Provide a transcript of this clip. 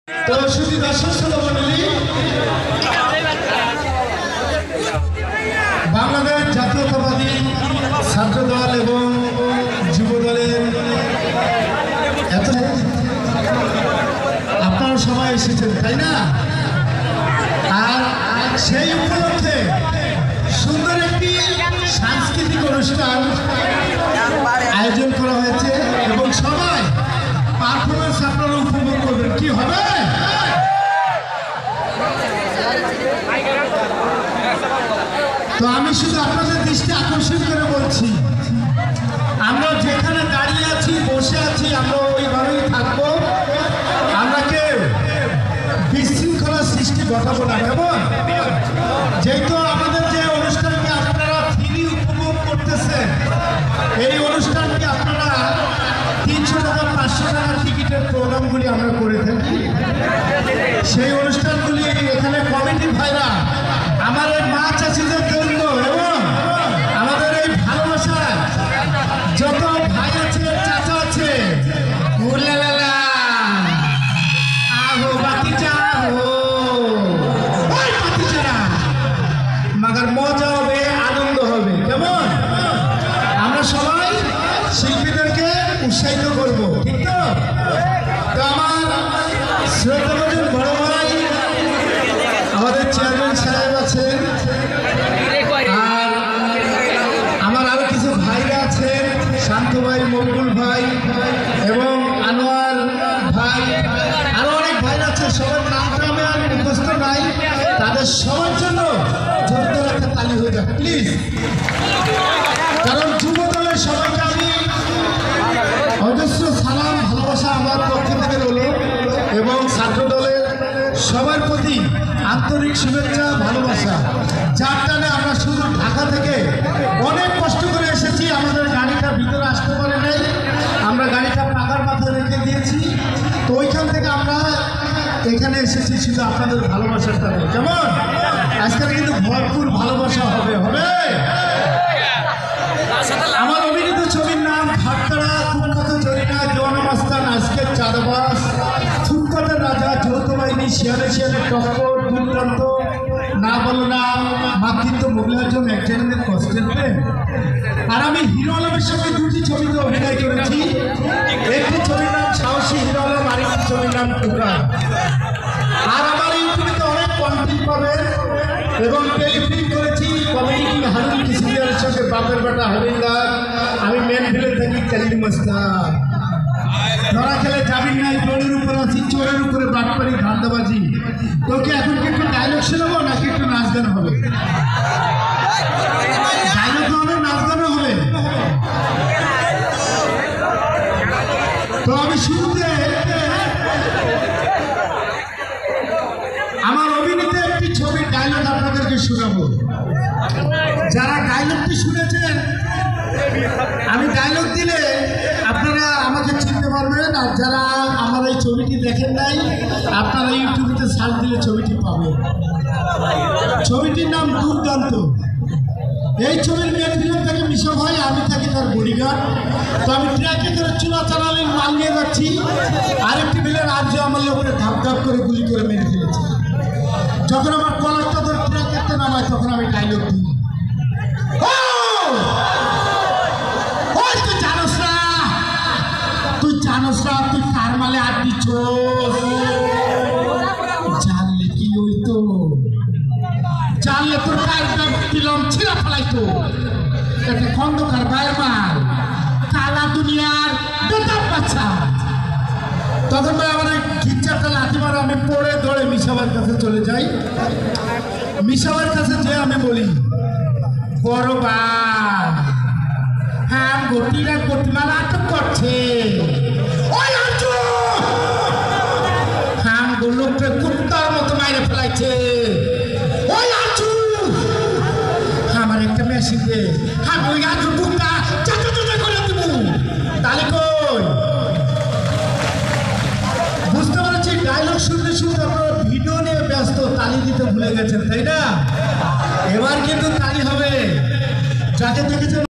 তো শুধু দর্শক শ্রোতা মণ্ডলী, বাংলাদেশ জাতীয়তাবাদী ছাত্র দল এবং যুব দলের আপনারা সবাই এসেছেন, তাই না? আর সেই উপলক্ষে সুন্দর একটি সাংস্কৃতিক অনুষ্ঠান আয়োজন করা হয়েছে এবং সবাই পারফরমেন্স আপনারা উপভোগ করবেন। কি হবে? তো আমি শুধু আপনাদের দৃষ্টি আকর্ষণ করে বলছি, আমরা যেখানে দাঁড়িয়ে আছি, বসে আছি, আমরা ওইভাবেই থাকবো। আমরা কেউ বিশৃঙ্খলা সৃষ্টি ঘটাবো না। কেমন? যেহেতু আমাদের যে অনুষ্ঠানকে আপনারা ফ্রি উপভোগ করতেছেন, এই অনুষ্ঠানকে আপনারা 300 টাকা 500 টাকার টিকিটের প্রোগ্রামগুলি আমরা করে থাকি। সেই অনুষ্ঠানগুলি এখানে কমিটি ভাইরা আমাদের মা চাষিদের জন্য এবং আমাদের এই ভালোবাসার যত ভাই আছে, চাচা আছে, আহো বাতিজা, আহো ওই বাতিজারা, মাগার মজা হবে, আনন্দ হবে। কেমন? আমরা সবাই শিল্পীদেরকে উৎসাহিত করবো, ঠিক তো? তো আমার শ্রদ্ধাভাজন বড় ভাই আমাদের চেয়ারম্যান সাহেব আছেন, আর আমার আরো কিছু ভাইরা আছেন, শান্ত ভাই, মঙ্গল ভাই এবং আনোয়ার ভাই, আরো অনেক ভাইরা আছে। সবার নামটা আমি আর মুখস্থ নাই, তাদের সবার জন্য জোরদার একটা তালি হয়ে যাক প্লিজ। কারণ যুব দলের সবাইকে আমি অজস্র সালাম, ভালোবাসা আমার পক্ষ থেকে রইল এবং ছাত্র দলের সবার প্রতি আন্তরিক শুভেচ্ছা, ভালোবাসা। যার টানে আমরা শুধু ঢাকা থেকে অনেক কষ্ট করে এসেছি, আমাদের গাড়িটা ভিতরে আসতে পারে নাই, আমরা গাড়িটা পাকার মাথায় রেখে দিয়েছি। তো ওইখান থেকে আমরা এখানে এসেছি শুধু আপনাদের ভালোবাসার টানে। কেমন? আজকে কিন্তু ভরপুর ভালোবাসা হবে। আমার অভিনীত ছবির নাম ভাটকারা, কুখ্যাত জরিনা, জনমাস্তান, আজকের চাঁদাবাস, থুটকাটের রাজা, যৌথ বাহিনী, শিয়ালে শিয়ালে টক্কর, দুর্দান্ত, না বলো না, মাতৃত্ব, মহিলার্জন, একজনের কষ্টের প্রেম। আর আমি হিরো আলমের সঙ্গে দুটি ছবিতে অভিনয় করেছি। একটি ছবির নাম সাহসী হিরো আলম, আরেকটি ছবির নাম টুকার। আর আমার ইউটিউবে অনেক কন্টেন্ট পাবেন এবং টেলিফিল্ম করেছি কমেডি কিং হারুন কিশোরের সঙ্গে, বাপের বেটা হরিন্দার, আমি মেন ভিলেন থাকি কালিম মাস্টার, ধরা খেলে যাবিন নাই, দলের উপর আছি, চোরের উপরে বাটপাড়ি, ধান্দাবাজি। তোকে এখন কি একটু ডায়লগ শোনাবো নাকি একটু নাচ গান হবে? ডায়লগ হবে, নাচ গানও হবে। তো আমি শুরুতে আমার অভিনীত একটি ছবির ডায়লগ আপনাদেরকে শোনাবো। যারা ডায়লগটি শুনেছেন, আমি ডায়লগ দিলে আপনারা আমাকে চিনতে পারবেন। আর যারা আমার এই ছবিটি দেখেন নাই, আপনারা ইউটিউবে সার্চ দিলে ছবিটি পাবেন। ছবিটির নাম দুর্দান্ত। এই ছবির মেন ভিলেন থেকে মিশা ভাই, আমি থাকি তার বডিগার্ড। তো আমি ট্র্যাকে করে চুলা চালালেন মাল নিয়ে যাচ্ছি, আরেকটি ভিলেন আর্য আমার লোকের ধাপ ধাপ করে গুলি করে মেরে ফেলেছে। যখন আমার কলারটা ধরে ট্র্যাকেতে নামায়, তখন আমি ডায়লগ দিই, তুই কার মালে আর দিচ্ছ, জানলে কি হইতো, জানলে তোর গায়ের দিলাম ছিঁড়া ফেলাইতো। একটা খন্দকার গায়ের মাল, কালা দুনিয়ার বেতার বাচ্চা। তখন ভাই আমার ঘিচ্চাটা লাথি মারা, আমি পড়ে ধরে মিশাবার কাছে চলে যাই। মিশাবার কাছে যে আমি বলি, বড় ভাই, হ্যাঁ গতিরা গতিমালা আটক করছে, লোকটা কুত্তার মতো মাইরে ফেলাইছে। ওই আচু আমার একটা মেশিন দে, হ্যাঁ ওই আচু কুত্তা চাচা চাচা করে দিব। তাহলে কই বুঝতে পারছি, ডায়লগ শুনতে শুনতে আপনারা ভিডিও নিয়ে ব্যস্ত, তালি দিতে ভুলে গেছেন, তাই না? এবার কিন্তু তালি হবে। যাকে দেখেছেন